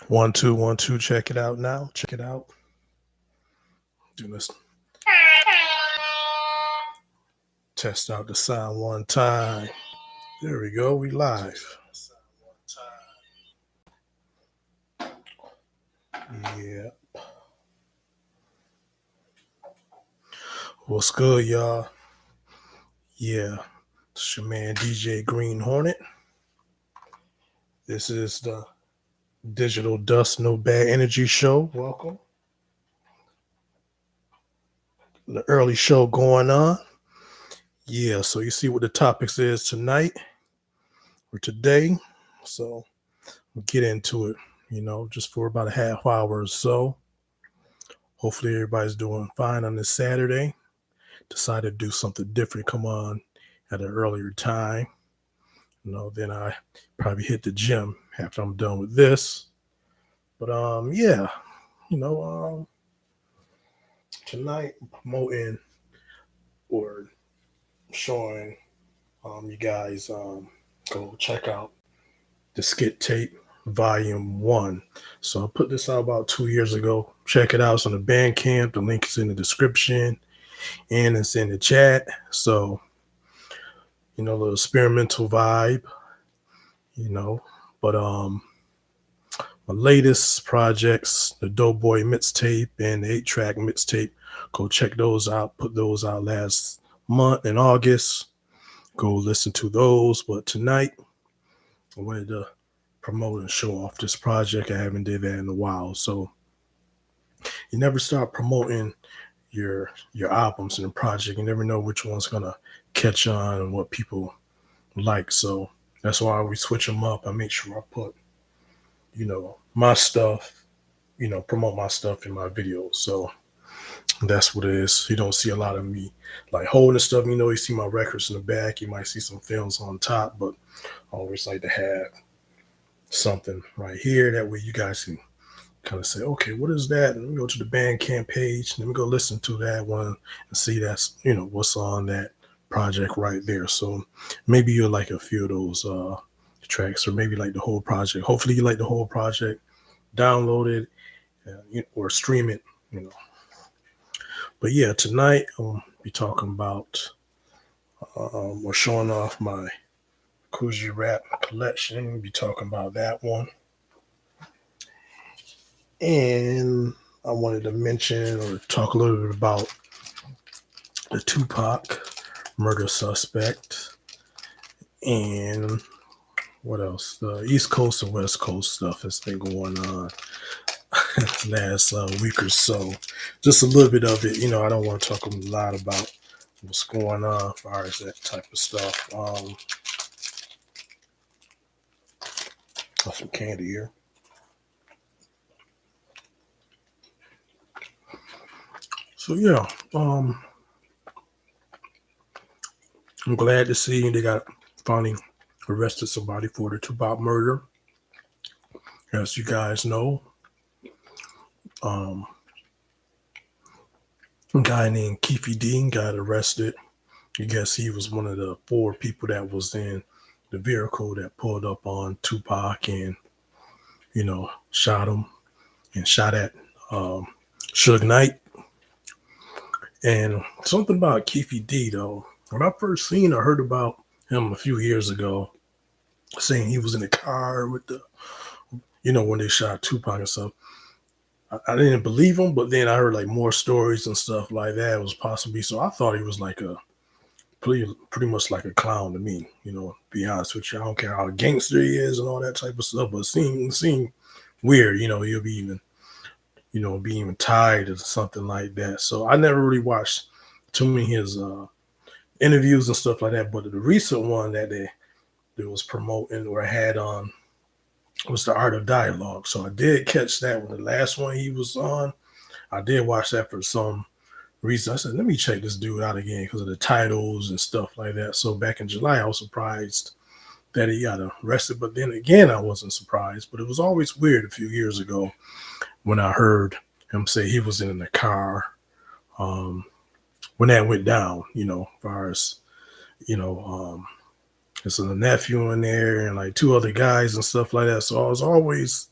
One, two, one, two. Check it out now. Check it out. Do this. Test out the sound one time. There we go. We live. Yeah. What's good, y'all? Yeah. It's your man DJ Green Hornet. This is the Digital Dust No Bad Energy Show. Welcome. The early show going on. Yeah, so you see what the topics is tonight or today. So we'll get into it, just for about a half hour or so. Hopefully everybody's doing fine on this Saturday. Decided to do something different, come on at an earlier time. Then I probably hit the gym after I'm done with this. But yeah, tonight I'm promoting or showing you guys go check out the skit tape volume 1. So I put this out about 2 years ago. Check it out. It's on the Bandcamp. The link is in the description and it's in the chat. So little experimental vibe, but my latest projects, the Doughboy mixtape and the 8-track mixtape, go check those out. Put those out last month in August. Go listen to those. But tonight I wanted to promote and show off this project. I haven't did that in a while. So you never start promoting your albums and the project. You never know which one's gonna catch on and what people like. So that's why we switch them up. I make sure I put my stuff, promote my stuff in my videos. So that's what it is. You don't see a lot of me like holding stuff. You see my records in the back. You might see some films on top, but I always like to have something right here. That way you guys can kind of say, okay, what is that? And we go to the Bandcamp page. Let me go listen to that one and see that's what's on that project right there. So maybe you'll like a few of those tracks, or maybe like the whole project. Hopefully you like the whole project. Download it or stream it. But yeah, tonight I'll be talking about or showing off my Coogee rap collection. We'll be talking about that one. And I wanted to mention or talk a little bit about the Tupac murder suspect and what else? The East Coast and West Coast stuff has been going on last week or so. Just a little bit of it. I don't want to talk a lot about what's going on as far as that type of stuff. Got some candy here. So yeah, I'm glad to see they got finally arrested somebody for the Tupac murder. As you guys know, a guy named Keefe Dean got arrested. I guess he was one of the 4 people that was in the vehicle that pulled up on Tupac and, shot him and shot at Suge Knight. And something about Keefe D, though, when I first seen or heard about him a few years ago, saying he was in the car with the, when they shot Tupac and stuff, I didn't believe him, but then I heard like more stories and stuff like that. It was possibly, so I thought he was like a pretty much like a clown to me, to be honest with you. I don't care how gangster he is and all that type of stuff, but it seemed weird, he'll be even, be even tied or something like that. So I never really watched too many of his interviews and stuff like that. But the recent one that they was promoting or had on was the Art of Dialogue. So I did catch that one. The last one he was on, I did watch that for some reason. I said, let me check this dude out again because of the titles and stuff like that. So back in July, I was surprised that he got arrested. But then again, I wasn't surprised. But it was always weird a few years ago when I heard him say he was in the car when that went down, as far as, there's a nephew in there and like 2 other guys and stuff like that. So I was always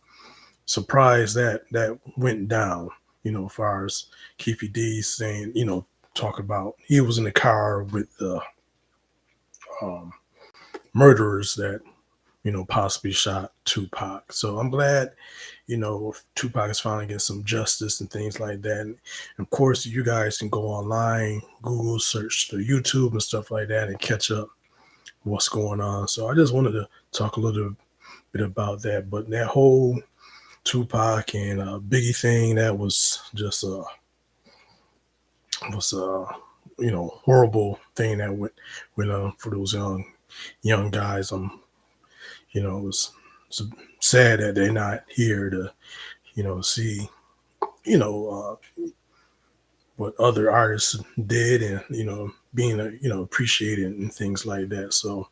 surprised that that went down, as far as Keefy D saying, talk about he was in the car with the um, murderers that, possibly shot Tupac. So I'm glad, Tupac is finally getting some justice and things like that. And of course, you guys can go online, Google search the YouTube and stuff like that and catch up what's going on. So I just wanted to talk a little bit about that. But that whole Tupac and Biggie thing, that was just was horrible thing that went on for those young guys. It was sad that they're not here to see you know what other artists did, and being appreciated and things like that. So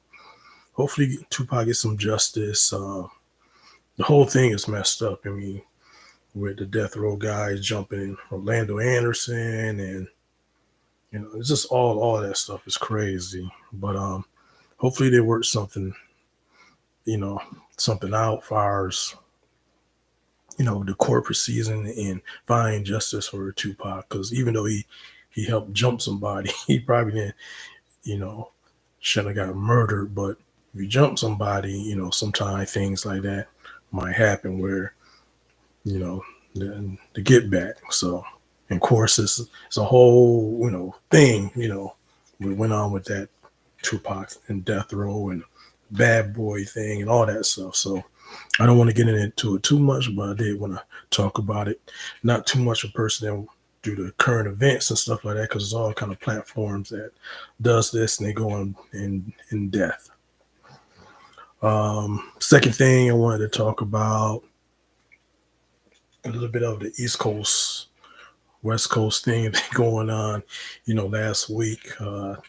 hopefully Tupac gets some justice. The whole thing is messed up. I mean, with the death row guys jumping in Orlando Anderson, and it's just all that stuff is crazy. But hopefully they work you know something out far as the court proceeding and find justice for Tupac, because even though he helped jump somebody, he probably didn't shouldn't have got murdered. But if you jump somebody, sometimes things like that might happen where the get back. So, and of course, it's a whole thing. We went on with that Tupac and death row and bad boy thing and all that stuff. So I don't want to get into it too much, but I did want to talk about it. Not too much a person that do the current events and stuff like that, because it's all kind of platforms that does this and they go on in depth. Second thing I wanted to talk about, a little bit of the East Coast, West Coast thing going on. Last week, the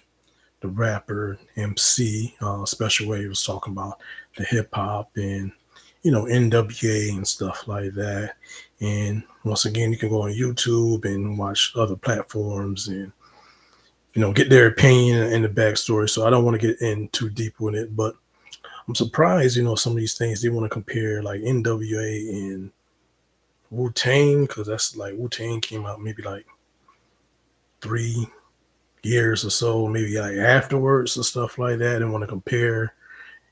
rapper MC Special Wave was talking about the hip hop and NWA and stuff like that. And once again, you can go on YouTube and watch other platforms and get their opinion and the backstory. So I don't want to get in too deep with it, but I'm surprised, some of these things they want to compare like NWA and Wu-Tang, because that's like Wu-Tang came out maybe like 3 years or so, maybe like afterwards and stuff like that, and want to compare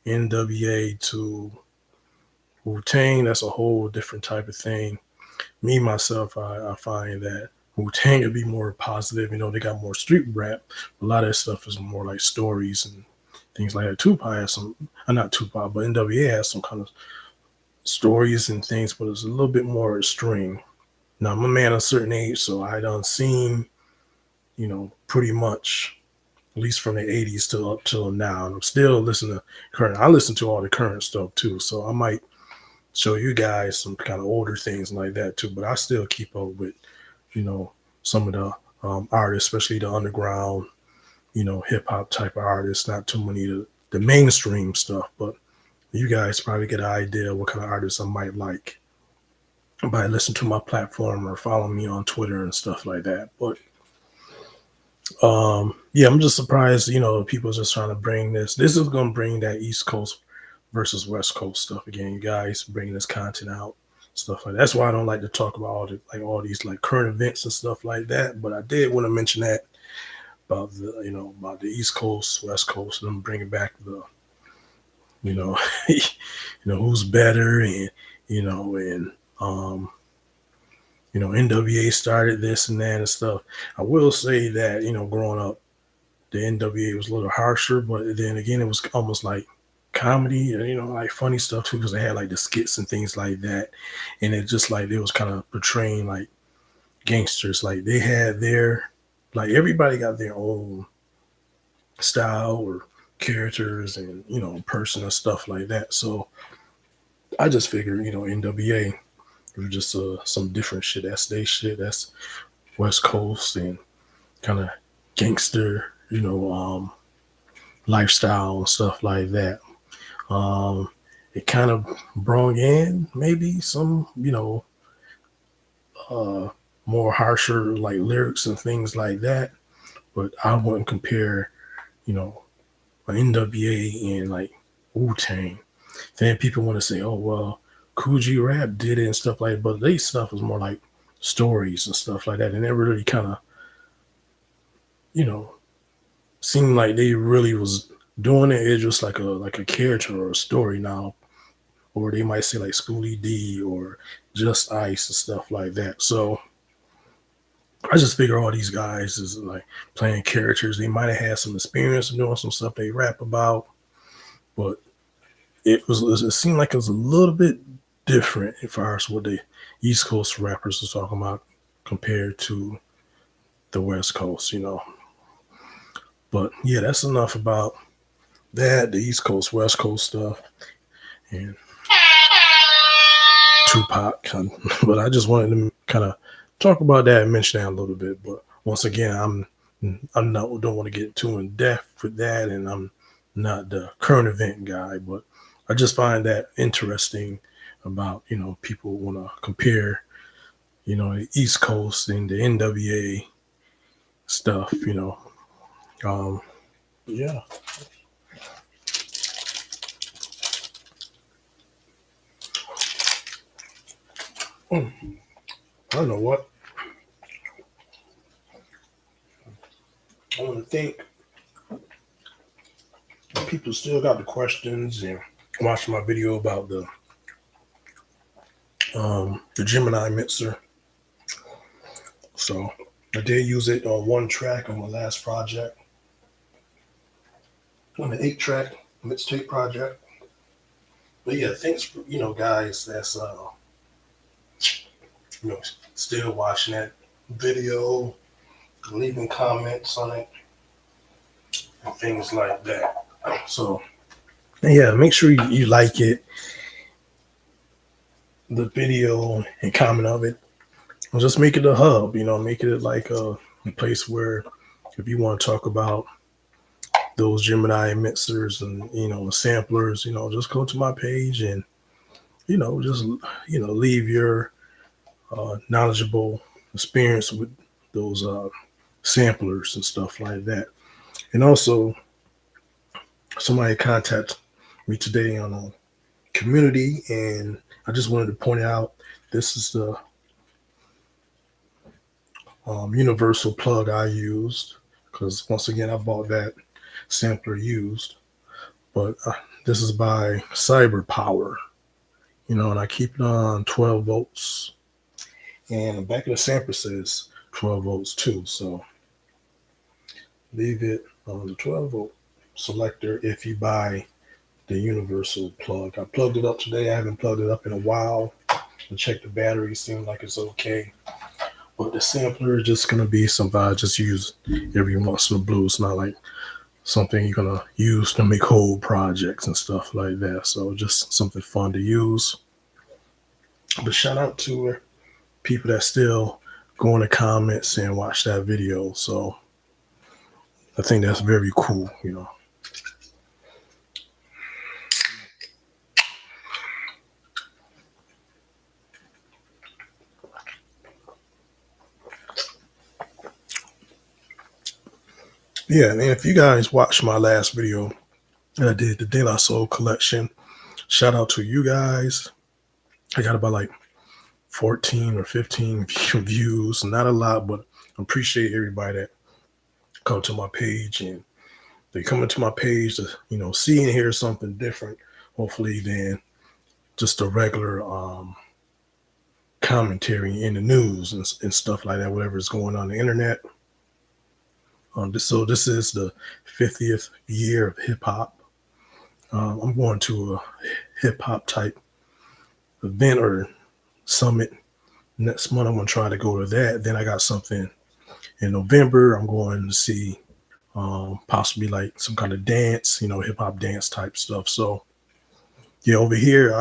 NWA to Wu-Tang. That's a whole different type of thing. Me, myself, I find that Wu-Tang would be more positive. They got more street rap. A lot of that stuff is more like stories and things like that. Tupac has some, not Tupac, but NWA has some kind of stories and things, but it's a little bit more extreme. Now, I'm a man of a certain age, so I done seen, pretty much, at least from the 80s till up till now. And I'm still listening to current. I listen to all the current stuff too, so I might show you guys some kind of older things like that too. But I still keep up with, some of the artists, especially the underground, hip hop type of artists. Not too many of the mainstream stuff, but you guys probably get an idea of what kind of artists I might like by listening to my platform or follow me on Twitter and stuff like that. But yeah, I'm just surprised, people just trying to bring this. This is going to bring that East Coast versus West Coast stuff again. You guys bringing this content out, stuff like that. That's why I don't like to talk about all these like current events and stuff like that. But I did want to mention that about about the East Coast, West Coast, and I'm bringing back the who's better, and NWA started this and that and stuff. I will say that growing up, the NWA was a little harsher, but then again, it was almost like comedy and like funny stuff too, because they had like the skits and things like that, and it just like it was kind of portraying like gangsters. Like they had everybody got their own style or characters and person and stuff like that. So I just figured NWA was just some different shit. That's they shit. That's West Coast and kind of gangster lifestyle and stuff like that. It kind of brought in maybe some more harsher like lyrics and things like that, but I wouldn't compare NWA and like Wu-Tang. Then people want to say, oh well, Coogee Rap did it and stuff like that, but they stuff was more like stories and stuff like that. And never really kind of, you know, seemed like they really was doing it. It's just like a character or a story now. Or they might say like Schoolie D or Just Ice and stuff like that. So I just figure all these guys is like playing characters. They might have had some experience in doing some stuff they rap about, but it seemed like it was a little bit different as far as what the East Coast rappers are talking about compared to the West Coast. But yeah, that's enough about that, the East Coast, West Coast stuff, and Tupac. But I just wanted to kind of talk about that and mention that a little bit. But once again, I'm not don't want to get too in depth with that, and I'm not the current event guy, but I just find that interesting about people want to compare the East Coast and the NWA stuff. Um, yeah. I don't know what. I want to think people still got the questions and watch my video about the Gemini mixer. So I did use it on one track on my last project, on the 8-track mixtape project. But yeah, thanks for guys that's still watching that video, leaving comments on it, and things like that. So yeah, make sure you like it, the video, and comment of it. And just make it a hub, make it like a place where if you want to talk about those Gemini mixers and samplers, just go to my page and just leave your knowledgeable experience with those samplers and stuff like that. And also, somebody contacted me today on a community, and I just wanted to point out this is the universal plug I used, because once again I bought that sampler used, but this is by Cyber Power, and I keep it on 12 volts, and the back of the sampler says 12 volts too, so leave it on the 12 volt selector if you buy the universal plug. I plugged it up today. I haven't plugged it up in a while to check the battery. Seems like it's okay, but the sampler is just gonna be something I just use every once in a blue. It's not like something you're gonna use to make whole projects and stuff like that. So just something fun to use. But shout out to people that still go in the comments and watch that video. So I think that's very cool. Yeah, and if you guys watched my last video that I did, the De La Soul collection, shout out to you guys. I got about like 14 or 15 views, not a lot, but I appreciate everybody that come to my page, and they come into my page to see and hear something different, hopefully, than just a regular commentary in the news and stuff like that, whatever is going on the internet. So this is the 50th year of hip hop. I'm going to a hip hop type event or summit next month. I'm going to try to go to that. Then I got something in November. I'm going to see possibly like some kind of dance, hip hop dance type stuff. So yeah, over here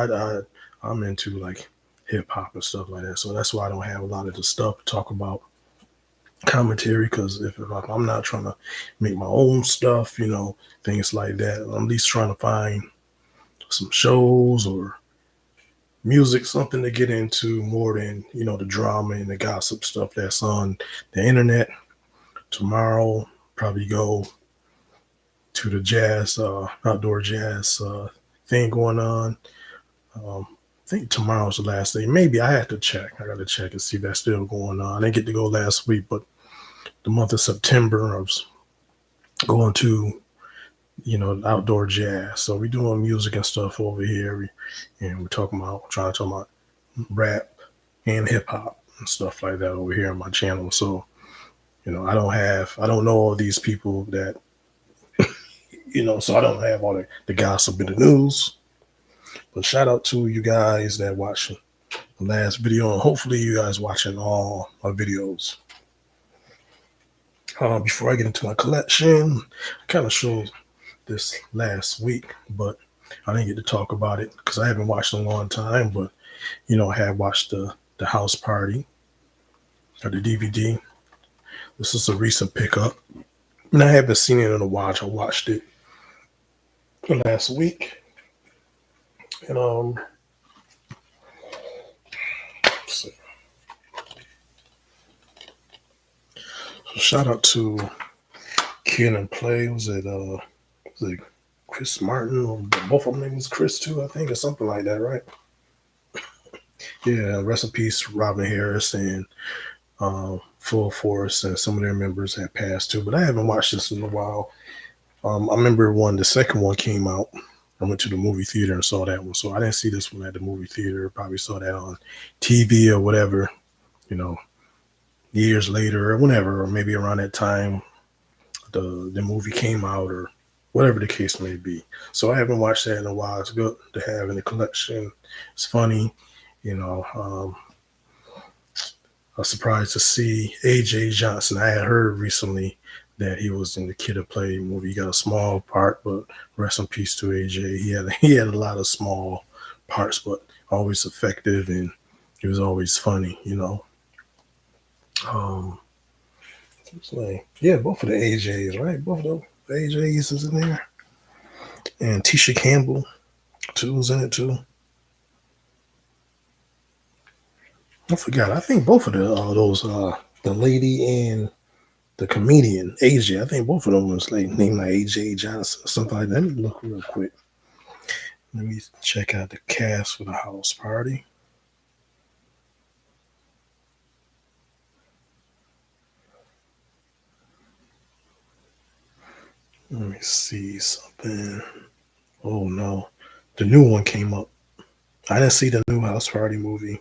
I'm into like hip hop and stuff like that. So that's why I don't have a lot of the stuff to talk about commentary, because if I'm not trying to make my own stuff, things like that, I'm at least trying to find some shows or music, something to get into more than the drama and the gossip stuff that's on the internet. Tomorrow probably go to the jazz outdoor jazz thing going on. think tomorrow's the last day. Maybe I have to check. I got to check and see if that's still going on. I didn't get to go last week, but the month of September, I was going to, outdoor jazz. So we doing music and stuff over here, and we're trying to talk about rap and hip hop and stuff like that over here on my channel. So, I don't know all these people that, so I don't have all the gossip in the news. But shout out to you guys that watching the last video, and hopefully you guys watching all my videos. Before I get into my collection, I kind of showed this last week, but I didn't get to talk about it because I haven't watched in a long time. But I have watched the house party or the DVD. This is a recent pickup, and I haven't seen it in a while. I watched it last week, and let's see. So shout out to Kid and Play. Was it Chris Martin, or both of them names Chris too, I think, or something like that, right? Yeah, rest in peace, Robin Harris and Full Force, and some of their members had passed too. But I haven't watched this in a while. I remember the second one came out. I went to the movie theater and saw that one. So I didn't see this one at the movie theater. Probably saw that on TV or whatever, years later or whenever, or maybe around that time the movie came out, or whatever the case may be. So I haven't watched that in a while. It's good to have in the collection. It's funny, I was surprised to see AJ Johnson. I had heard recently that he was in the Kid and Play movie. He got a small part, but rest in peace to AJ. He had a lot of small parts, but always effective, and he was always funny, yeah, both of the AJs, right? Both of the AJs is in there. And Tisha Campbell too was in it too. I forgot. I think both of the lady and the comedian AJ. I think both of them was named like AJ Johnson or something like that. Let me look real quick. Let me check out the cast for the house party. Let me see something. Oh no, the new one came up. I didn't see the new house party movie.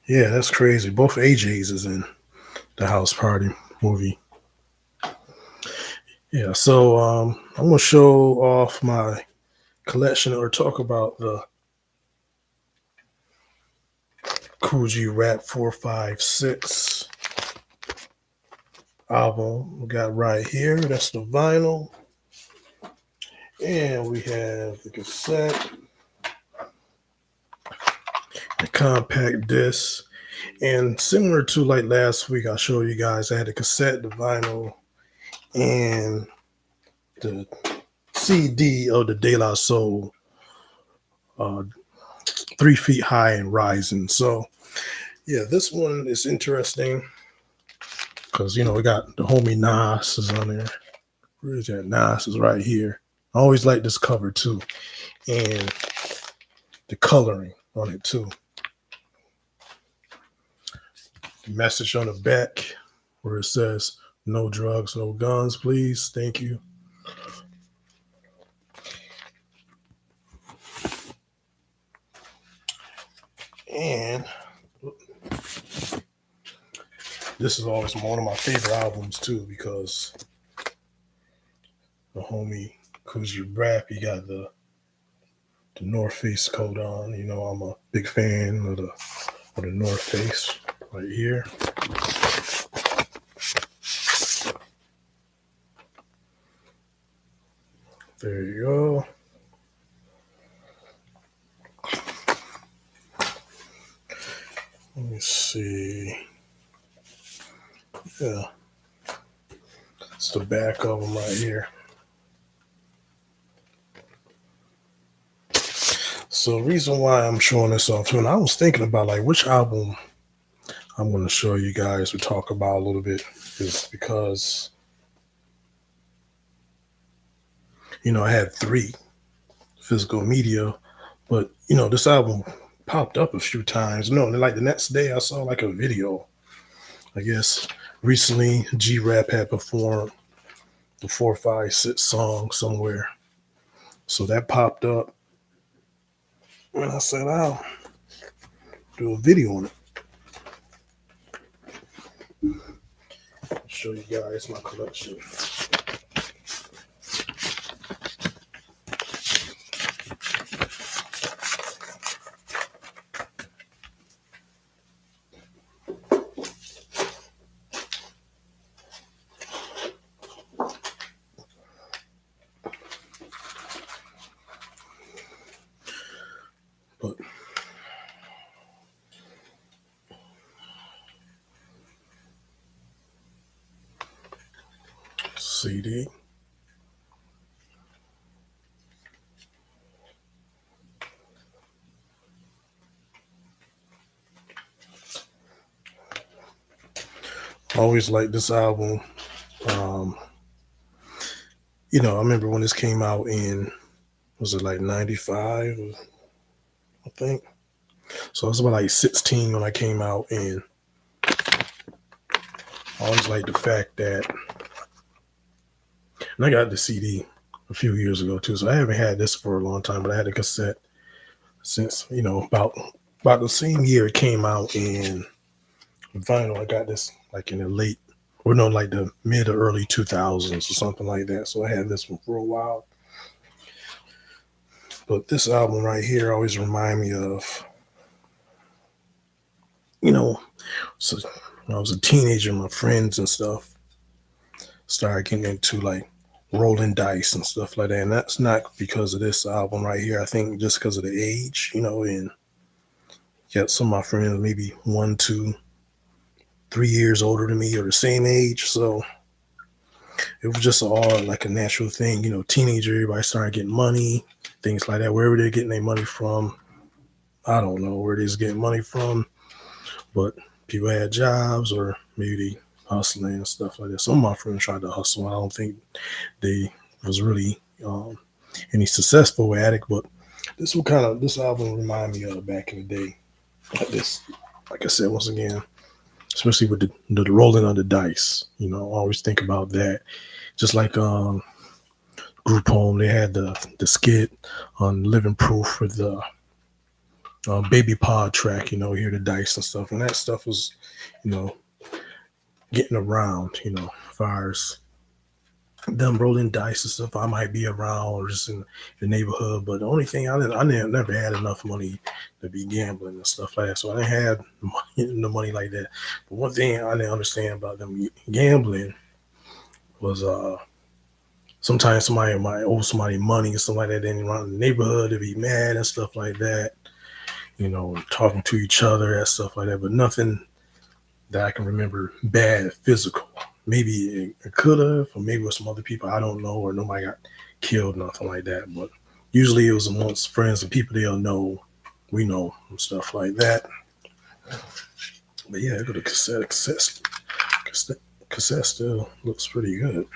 Yeah, that's crazy. Both AJs is in the house party movie. Yeah, so I'm gonna show off my collection, or talk about the Coogee Rap 456 album we got right here. That's the vinyl. And we have the cassette, the compact disc. And similar to like last week, I showed you guys I had the cassette, the vinyl, and the CD of the De La Soul, 3 Feet High and Rising. So yeah, this one is interesting because we got the homie Nas is on there. Where is that? Nas is right here. I always like this cover too, and the coloring on it too. The message on the back where it says "No drugs, no guns, please. Thank you." And this is always one of my favorite albums too, because the homie Coogee Rap, he got the North Face coat on. I'm a big fan of the North Face right here. There you go. Let me see. Yeah, it's the back of them right here. So the reason why I'm showing this off too, and I was thinking about like which album I'm going to show you guys or talk about a little bit, is because I had 3 physical media, but this album popped up a few times. No, and like the next day I saw like a video. I guess recently G-Rap had performed the 456 song somewhere. So that popped up. And I said, I'll do a video on it. Show you guys my collection. But CD. I always liked this album. I remember when this came out in, was it like 95, I think? So I was about like 16 when I came out, and I always liked the fact that, and I got the CD a few years ago too, so I haven't had this for a long time, but I had a cassette since, about the same year it came out. In vinyl, I got this like in the late, or no, like the mid or early 2000s or something like that. So I had this one for a while. But this album right here always remind me of, so when I was a teenager, my friends and stuff started getting into like rolling dice and stuff like that. And that's not because of this album right here. I think just because of the age, and yeah, some of my friends maybe 1, 2, 3 years older than me or the same age. So it was just all like a natural thing. Teenager, everybody started getting money, things like that. Wherever they're getting their money from, I don't know where they're getting money from, but people had jobs or maybe they hustling and stuff like that. Some of my friends tried to hustle. I don't think they was really any successful at it, but this album remind me of back in the day. Like this, like I said, once again, especially with the rolling of the dice. I always think about that. Just like Group Home, they had the skit on Living Proof with the Baby Pod track, hear the dice and stuff. And that stuff was, getting around, as far as them rolling dice and stuff. I might be around or just in the neighborhood, but the only thing I never had enough money to be gambling and stuff like that. So I didn't have no money like that. But one thing I didn't understand about them gambling was sometimes somebody might owe somebody money or something like that. Then around the neighborhood, to be mad and stuff like that. Talking to each other and stuff like that. But nothing that I can remember bad physical. Maybe it could have, or maybe with some other people I don't know, or nobody got killed, nothing like that. But usually it was amongst friends and people they'll know, we know, and stuff like that. But yeah, go to cassette. Cassette still looks pretty good.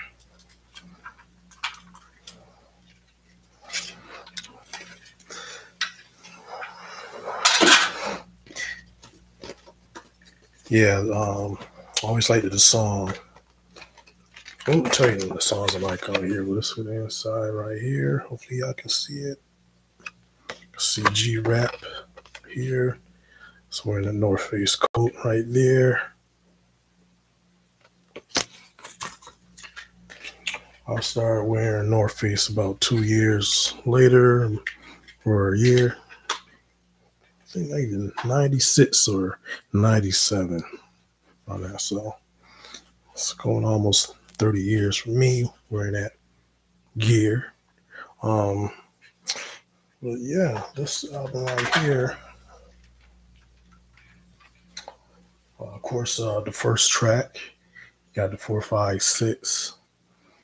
Yeah, always liked the song. Let me tell you the songs I like on here. Well, this one inside right here. Hopefully y'all can see it. See G-Rap here. It's wearing the North Face coat right there. I started wearing North Face about 2 years later, or a year. I think like 96 or 97 on that. So it's going almost 30 years for me wearing that gear. But yeah, this album right here, of course, the first track, got the 456.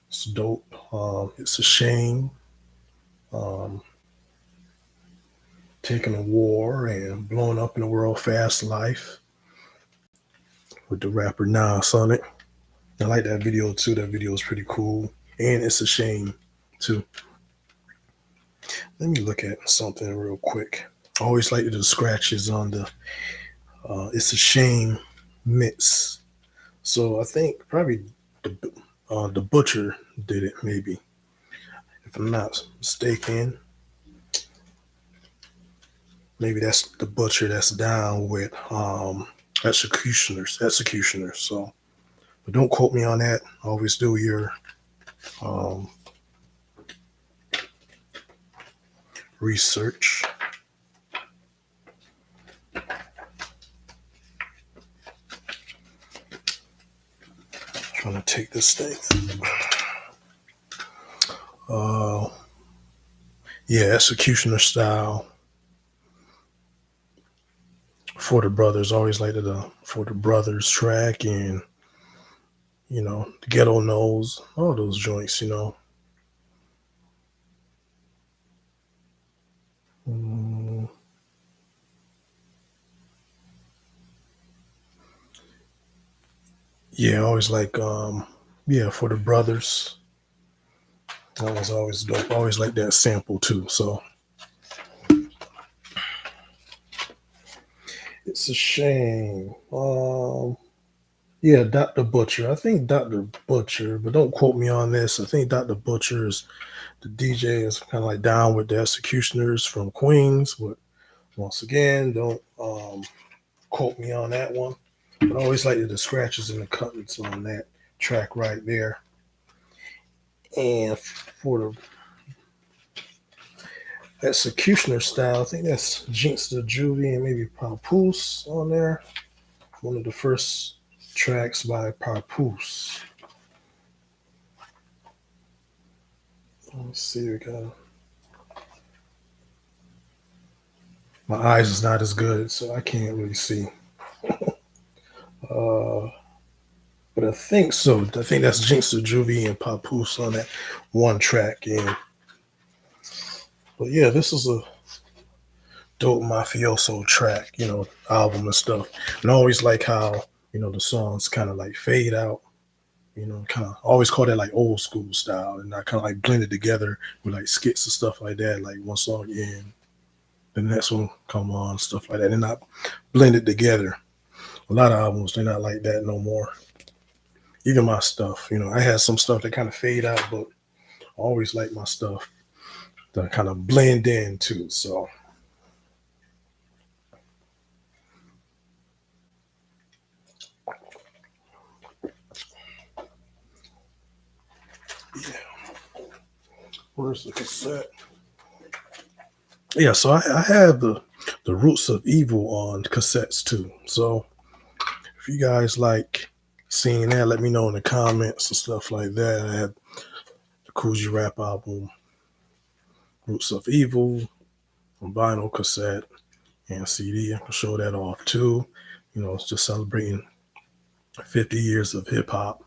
It's dope. It's a shame. Taking a war and blowing up in the world fast life with the rapper Nas on it. I like that video too. That video is pretty cool. And It's a Shame too. Let me look at something real quick. I always like to do scratches on the It's a Shame mitts. So I think probably the butcher did it, maybe, if I'm not mistaken. Maybe that's the butcher that's down with executioners. So, but don't quote me on that. Always do your um, research. Trying to take this thing. Uh, yeah, executioner style for the brothers. Always like the for the brothers track, and the ghetto knows all those joints. Mm, yeah, always like yeah, for the brothers. That was always dope. I always like that sample too. So it's a shame. Yeah, Dr. Butcher. I think Dr. Butcher, but don't quote me on this. I think Dr. Butcher is the DJ is kind of like down with the executioners from Queens. But once again, don't quote me on that one. But I always like the scratches and the cuttings on that track right there. And for the executioner style, I think that's Jinx the Juvie and maybe Papoose on there. One of the first tracks by Papoose. Let me see. We got my eyes is not as good, so I can't really see. Uh, but I think so. I think that's Jinx the Juvie and Papoose on that one track. And but yeah, this is a dope mafioso track, album and stuff. And I always like how the songs kind of like fade out. Kind of always call that like old school style, and I kind of like blend it together with like skits and stuff like that. Like one song in, the next one come on, stuff like that, and not blend it together. A lot of albums they're not like that no more. Even my stuff, I had some stuff that kind of fade out, but I always like my stuff to kind of blend in too. So yeah, where's the cassette? Yeah, so I have the Roots of Evil on cassettes too. So if you guys like seeing that, let me know in the comments and stuff like that. I have the Coogee Rap album, Roots of Evil, on vinyl, cassette, and CD. I can show that off too. It's just celebrating 50 years of hip hop,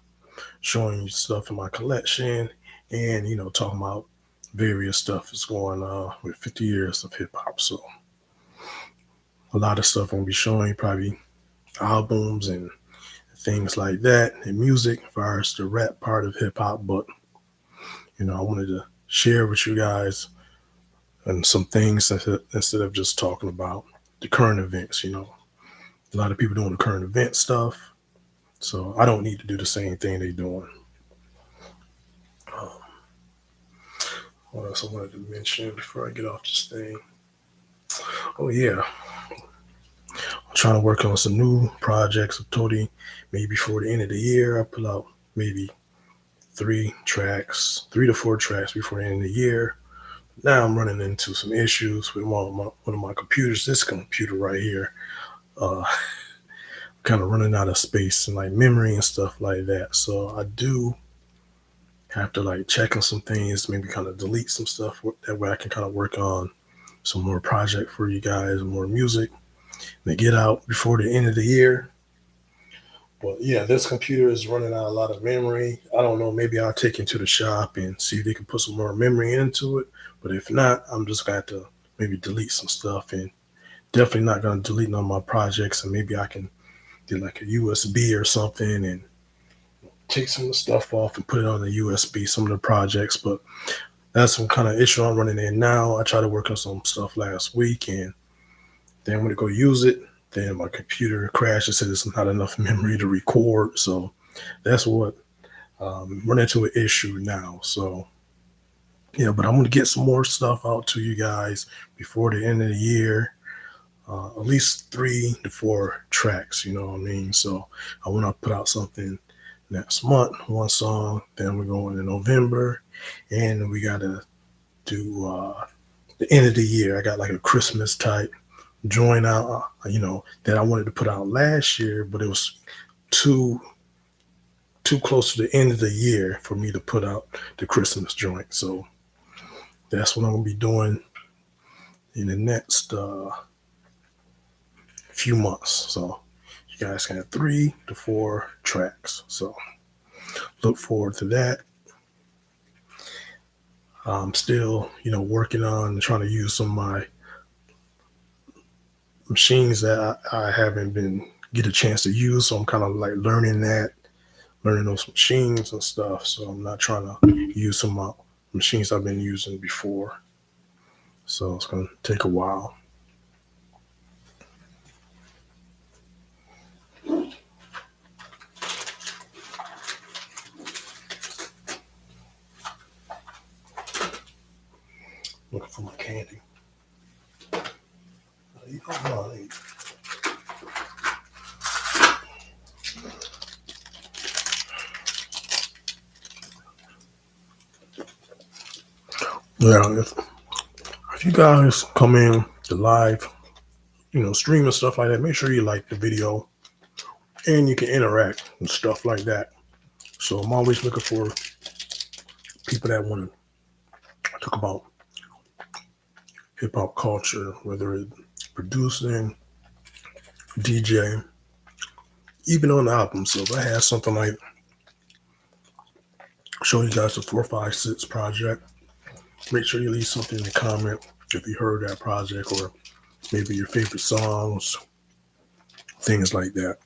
showing you stuff in my collection, and talking about various stuff that's going on with 50 years of hip hop. So a lot of stuff I'm gonna be showing, probably albums and things like that, and music as far as the rap part of hip hop. But I wanted to share with you guys and some things instead of just talking about the current events. A lot of people doing the current event stuff, so I don't need to do the same thing they're doing. Um, what else I wanted to mention before I get off this thing? Oh yeah, I'm trying to work on some new projects. I told you maybe before the end of the year I'll pull out maybe 3 to 4 tracks before the end of the year. Now I'm running into some issues with one of my computers. This computer right here, uh, kind of running out of space and like memory and stuff like that. So I do have to like check on some things, maybe kind of delete some stuff. That way I can kind of work on some more project for you guys, more music to get out before the end of the year. But yeah, this computer is running out a lot of memory. I don't know. Maybe I'll take it to the shop and see if they can put some more memory into it. But if not, I'm just going to have to maybe delete some stuff, and definitely not going to delete none of my projects. And maybe I can get like a USB or something and take some of the stuff off and put it on the USB, some of the projects. But that's some kind of issue I'm running in now. I tried to work on some stuff last week, and then when I go use it, then my computer crashed and said there's not enough memory to record. So that's what run into an issue now. So yeah, but I'm gonna get some more stuff out to you guys before the end of the year. At least 3 to 4 tracks, you know what I mean? So I want to put out something next month, one song. Then we're going in November, and we got to do the end of the year. I got like a Christmas type joint out, that I wanted to put out last year, but it was too close to the end of the year for me to put out the Christmas joint. So that's what I'm gonna be doing in the next few months. So you guys can have 3 to 4 tracks. So look forward to that. I'm still, working on trying to use some of my machines that I haven't been get a chance to use. So I'm kind of like learning those machines and stuff. So I'm not trying to use some of my machines I've been using before. So it's going to take a while. Looking for my candy. Yeah, if you guys come in the live, stream and stuff like that, make sure you like the video and you can interact and stuff like that. So I'm always looking for people that want to talk about hip hop culture, whether it's producing, DJ, even on the album. So if I had something like show you guys the 456 project, make sure you leave something in the comment if you heard that project or maybe your favorite songs, things like that.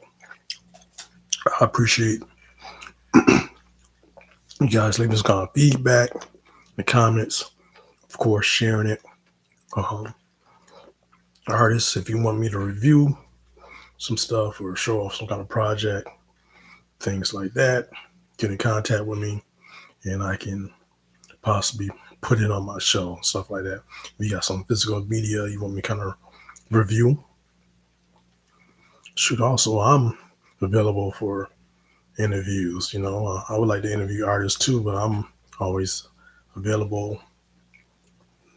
I appreciate you guys leaving some kind of feedback in the comments, of course, sharing it. Artists, if you want me to review some stuff or show off some kind of project, things like that, get in contact with me and I can possibly put it on my show, stuff like that. If you got some physical media you want me kind of review, shoot, also I'm available for interviews. I would like to interview artists too, but I'm always available,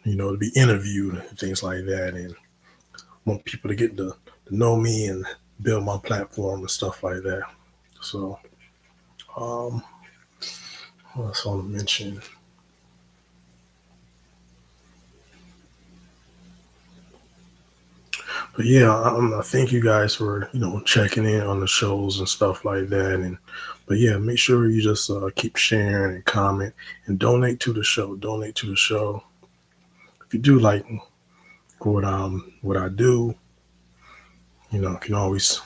to be interviewed and things like that, and want people to get to know me and build my platform and stuff like that. So what else I want to mention? But yeah, I thank you guys for checking in on the shows and stuff like that. But yeah, make sure you just keep sharing and comment and donate to the show. Donate to the show. If you do like what I do, you can always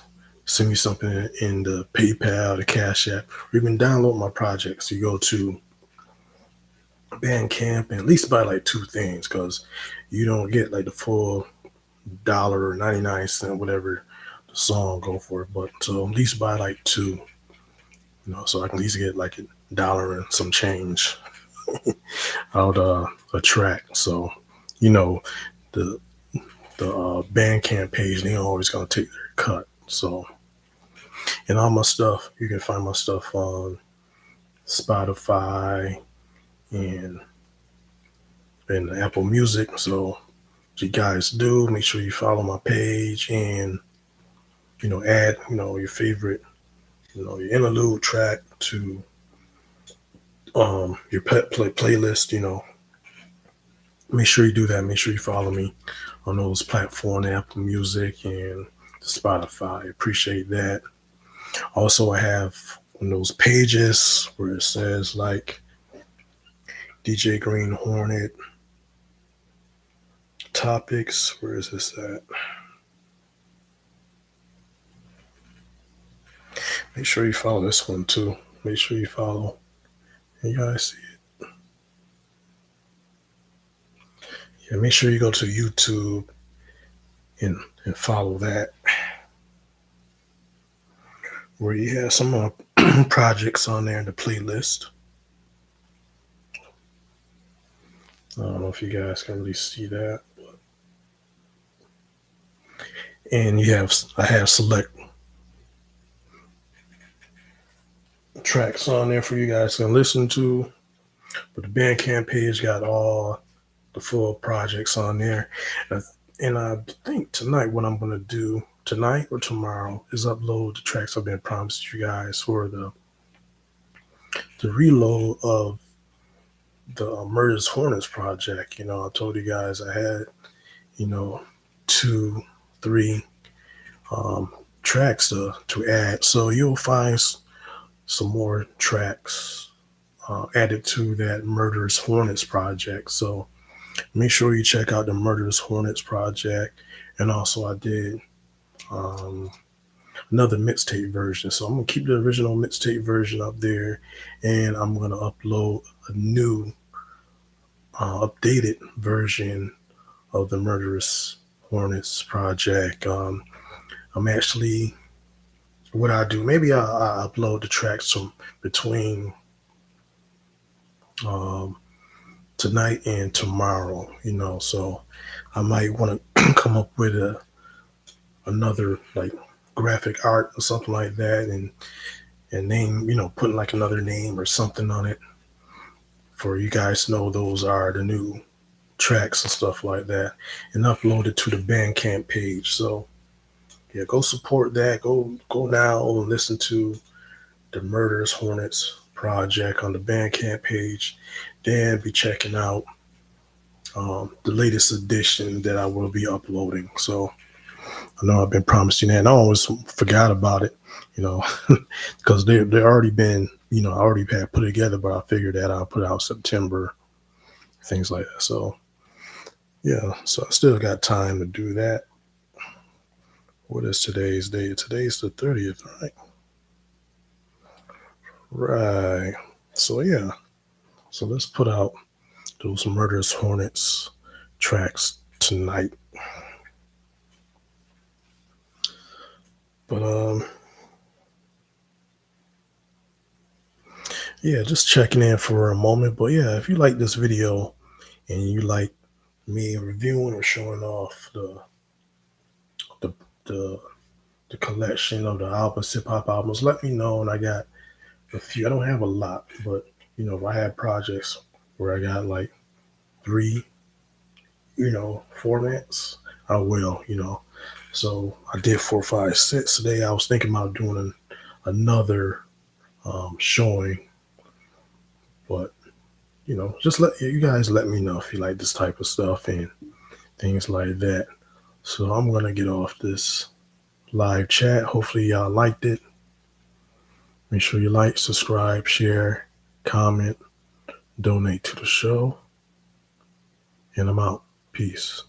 send me something in the PayPal, the Cash App, or even download my projects. You go to Bandcamp and at least buy like 2 things because you don't get like the full $1.99, whatever the song go for, but so at least buy like 2, so I can at least get like $1 and some change out a track. So the Bandcamp page, they always gonna take their cut. So, and all my stuff, you can find my stuff on Spotify and Apple Music. So what you guys do, make sure you follow my page and add your favorite your interlude track to your playlist. Make sure you do that. Make sure you follow me on those platforms, Apple Music and Spotify. Appreciate that. Also, I have on those pages where it says like DJ Green Hornet topics. Where is this at? Make sure you follow this one too. Make sure you follow. You guys see it. And make sure you go to YouTube and follow that, where you have some projects on there in the playlist. I don't know if you guys can really see that. And I have select tracks on there for you guys to listen to. But the Bandcamp page got all the full projects on there. And I think tonight, what I'm going to do tonight or tomorrow is upload the tracks I've been promised you guys for the reload of the Murders Hornets project. You know, I told you guys I had, 2, 3 tracks to add. So you'll find some more tracks added to that Murders Hornets project. So make sure you check out the Murders Hornets project. And also I did another mixtape version. So I'm going to keep the original mixtape version up there, and I'm going to upload a new updated version of the Murderous Hornets project. I'm actually, what I do, maybe I upload the tracks from between tonight and tomorrow, so I might want to come up with another like graphic art or something like that, and name, putting like another name or something on it for you guys to know those are the new tracks and stuff like that, and upload it to the Bandcamp page. So yeah, go support that. Go now and listen to the Murderous Hornets project on the Bandcamp page. Then be checking out the latest edition that I will be uploading. So I know I've been promising that, and I always forgot about it, because they already been, I already had put it together, but I figured that I'll put it out September, things like that. So yeah, so I still got time to do that. What is today's date? Today's the 30th, right? Right. So yeah. So let's put out those Murderous Hornets tracks tonight. But yeah, just checking in for a moment. But yeah, if you like this video and you like me reviewing or showing off the collection of the albums, hip hop albums, let me know. And I got a few. I don't have a lot, but if I have projects where I got like 3, formats, I will. So I did 4, 5, 6 today. I was thinking about doing another showing, but just let you guys let me know if you like this type of stuff and things like that. So I'm gonna get off this live chat. Hopefully y'all liked it. Make sure you like, subscribe, share, comment, donate to the show, and I'm out. Peace.